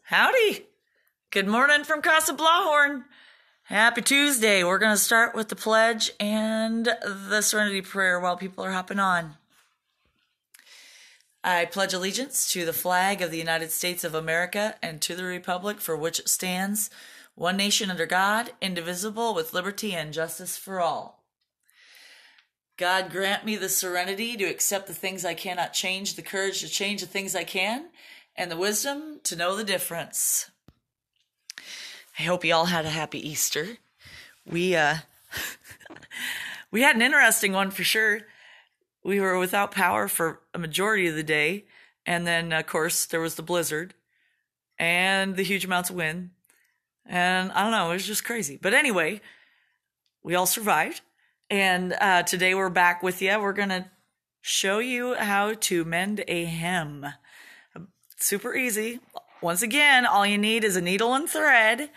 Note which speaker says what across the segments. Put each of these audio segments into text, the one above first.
Speaker 1: Howdy. Good morning from Casa Blahorn. Happy Tuesday. We're going to start with the pledge and the serenity prayer while people are hopping on. I pledge allegiance to the flag of the United States of America and to the republic for which it stands, one nation under God, indivisible, with liberty and justice for all. God grant me the serenity to accept the things I cannot change, the courage to change the things I can, and the wisdom to know the difference. I hope you all had a happy Easter. We had an interesting one for sure. We were without power for a majority of the day, and then of course there was the blizzard and the huge amounts of wind, and I don't know, it was just crazy. But anyway, we all survived, and today we're back with you. We're gonna show you how to mend a hem. Super easy. Once again, all you need is a needle and thread.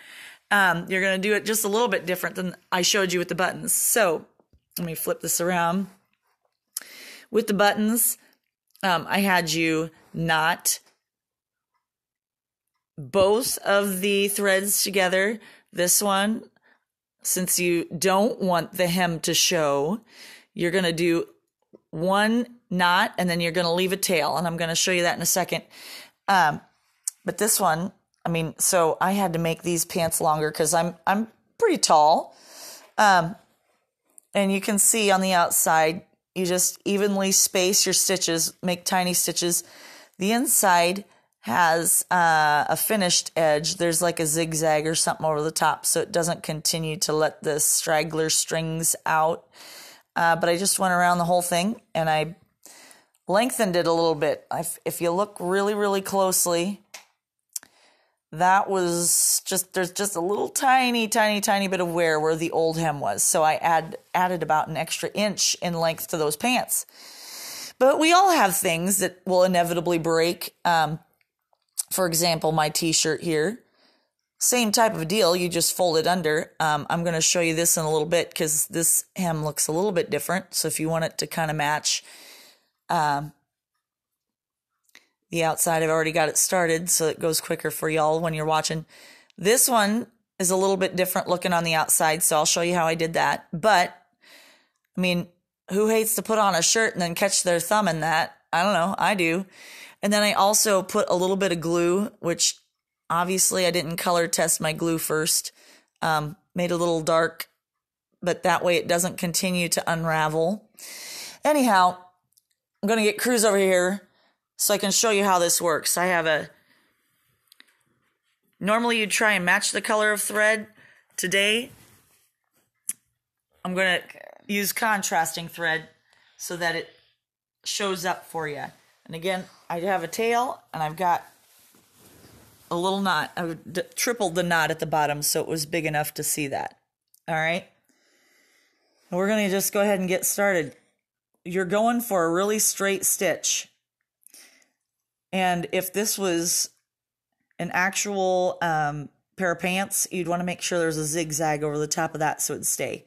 Speaker 1: You're going to do it just a little bit different than I showed you with the buttons. So let me flip this around. With the buttons, I had you knot both of the threads together. This one, since you don't want the hem to show, you're going to do one knot and then you're going to leave a tail. And I'm going to show you that in a second. But this one, so I had to make these pants longer because I'm pretty tall. And you can see on the outside, you just evenly space your stitches, make tiny stitches. The inside has a finished edge. There's like a zigzag or something over the top so it doesn't continue to let the straggler strings out. But I just went around the whole thing and I lengthened it a little bit. If you look really, really closely, that was there's just a little tiny bit of wear where the old hem was. So I added about an extra inch in length to those pants. But we all have things that will inevitably break. For example, my t-shirt here, same type of deal. You just fold it under. I'm going to show you this in a little bit because this hem looks a little bit different. So if you want it to kind of match the outside, I've already got it started so it goes quicker for y'all when you're watching. This one is a little bit different looking on the outside, so I'll show you how I did that. But, who hates to put on a shirt and then catch their thumb in that? I don't know, I do. And then I also put a little bit of glue, which obviously I didn't color test my glue first. Made a little dark, but that way it doesn't continue to unravel. Anyhow, I'm going to get Cruz over here so I can show you how this works. Normally you'd try and match the color of thread. Today, I'm going to use contrasting thread so that it shows up for you. And again, I have a tail and I've got a little knot. I tripled the knot at the bottom so it was big enough to see that. All right. And we're going to just go ahead and get started. You're going for a really straight stitch. And if this was an actual pair of pants, you'd want to make sure there's a zigzag over the top of that so it'd stay.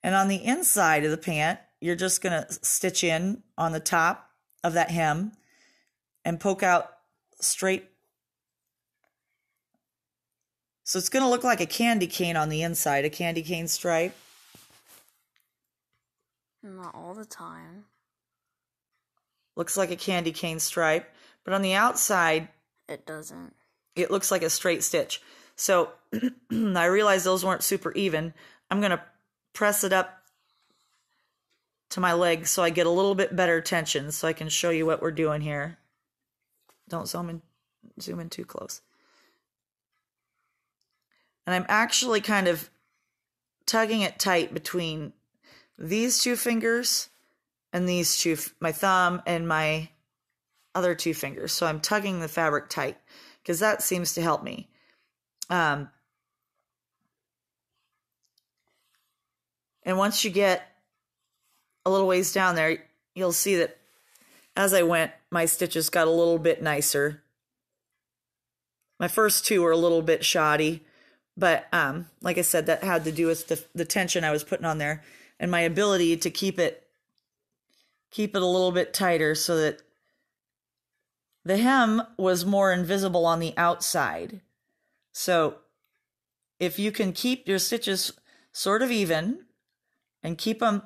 Speaker 1: And on the inside of the pant, you're just going to stitch in on the top of that hem and poke out straight. So it's going to look like a candy cane on the inside, a candy cane stripe.
Speaker 2: Not all the time.
Speaker 1: Looks like a candy cane stripe. But on the outside,
Speaker 2: it doesn't.
Speaker 1: It looks like a straight stitch. So I realized those weren't super even. I'm going to press it up to my leg so I get a little bit better tension so I can show you what we're doing here. Don't zoom in too close. And I'm actually kind of tugging it tight between these two fingers and these two, my thumb and my other two fingers. So I'm tugging the fabric tight because that seems to help me. And once you get a little ways down there, you'll see that as I went, my stitches got a little bit nicer. My first two were a little bit shoddy, but like I said, that had to do with the tension I was putting on there and my ability to keep it a little bit tighter so that the hem was more invisible on the outside. So if you can keep your stitches sort of even and keep them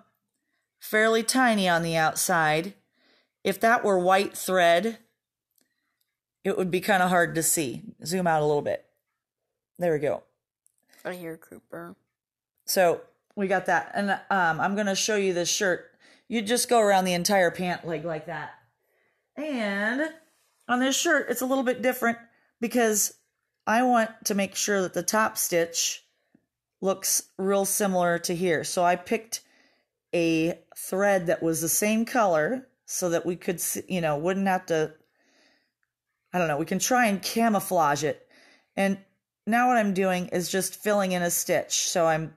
Speaker 1: fairly tiny on the outside, if that were white thread, it would be kind of hard to see. Zoom out a little bit. There we go.
Speaker 2: I hear Cooper.
Speaker 1: So we got that. And I'm going to show you this shirt. You just go around the entire pant leg like that. And on this shirt, it's a little bit different because I want to make sure that the top stitch looks real similar to here. So I picked a thread that was the same color so that we could, wouldn't have to, I don't know, we can try and camouflage it. And now what I'm doing is just filling in a stitch. So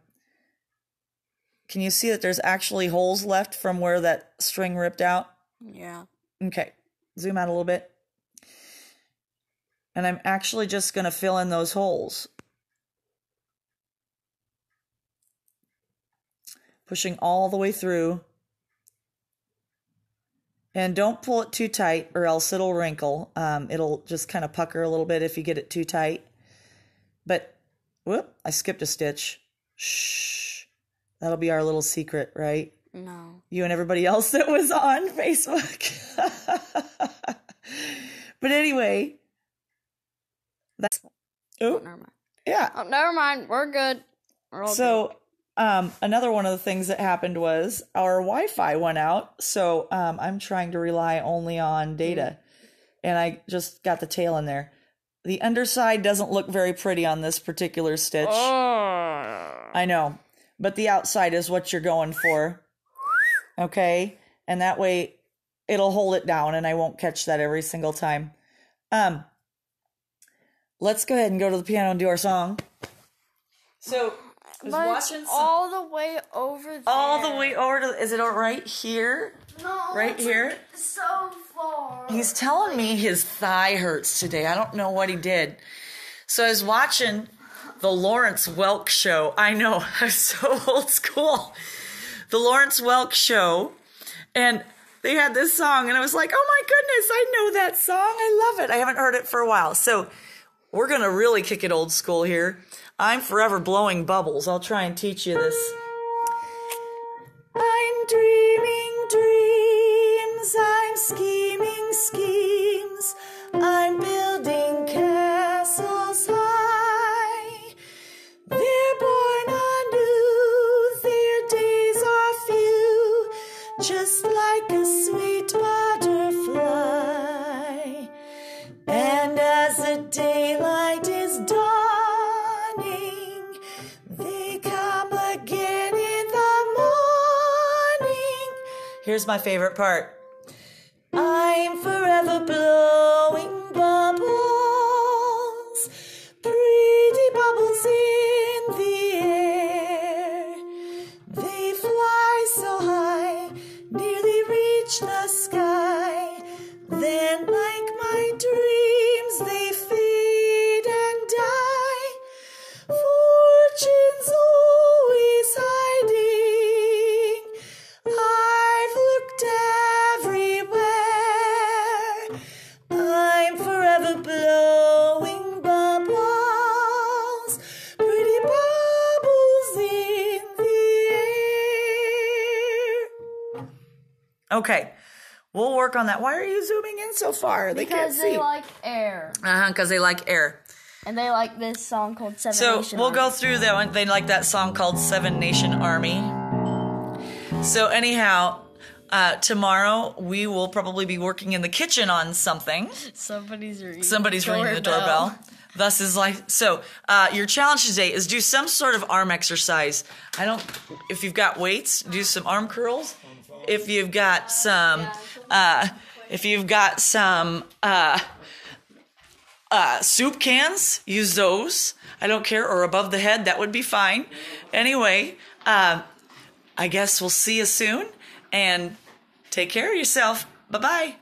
Speaker 1: can you see that there's actually holes left from where that string ripped out?
Speaker 2: Yeah.
Speaker 1: Okay, zoom out a little bit. And I'm actually just going to fill in those holes. Pushing all the way through. And don't pull it too tight or else it'll wrinkle. It'll just kind of pucker a little bit if you get it too tight. But, whoop, I skipped a stitch. Shh. That'll be our little secret, right?
Speaker 2: No.
Speaker 1: You and everybody else that was on Facebook. But anyway.
Speaker 2: Oh, never mind.
Speaker 1: Yeah.
Speaker 2: Oh, never mind. We're good. We're all
Speaker 1: good. Another one of the things that happened was our Wi-Fi went out. So I'm trying to rely only on data. And I just got the tail in there. The underside doesn't look very pretty on this particular stitch.
Speaker 2: Oh.
Speaker 1: I know. But the outside is what you're going for. Okay? And that way it'll hold it down and I won't catch that every single time. Let's go ahead and go to the piano and do our song. So, I was watching
Speaker 2: all the way over there.
Speaker 1: All the way over to, is it right here?
Speaker 2: No.
Speaker 1: Right here?
Speaker 2: So far.
Speaker 1: He's telling me his thigh hurts today. I don't know what he did. So I was watching the Lawrence Welk show. I know, I'm so old school. The Lawrence Welk show. And they had this song and I was like, oh my goodness, I know that song. I love it. I haven't heard it for a while. So we're going to really kick it old school here. I'm forever blowing bubbles. I'll try and teach you this. I'm dreaming dreams. I'm scheming schemes. I'm building castles high. They're born anew. Their days are few. Just like a sweet butterfly. And as the daylight is dawning, they come again in the morning. Here's my favorite part. I'm forever blowing bubbles, pretty bubbles in the air. They fly so high, nearly reach the sky. Then like my dreams they fade and die. Fortune's always hiding. I've looked everywhere. I'm forever blowing bubbles, pretty bubbles in the air. Okay. We'll work on that. Why are you zooming in so far? They can't see.
Speaker 2: Because they like air.
Speaker 1: Because they like air.
Speaker 2: And they like this song called Seven Nation
Speaker 1: So we'll
Speaker 2: Army.
Speaker 1: go through that one. They like that song called Seven Nation Army. So anyhow, tomorrow we will probably be working in the kitchen on something.
Speaker 2: Somebody's ringing
Speaker 1: the doorbell. Thus is like, so your challenge today is do some sort of arm exercise. If you've got weights, do some arm curls. If you've got some, soup cans, use those. I don't care, or above the head, that would be fine. Anyway, I guess we'll see you soon, and take care of yourself. Bye-bye.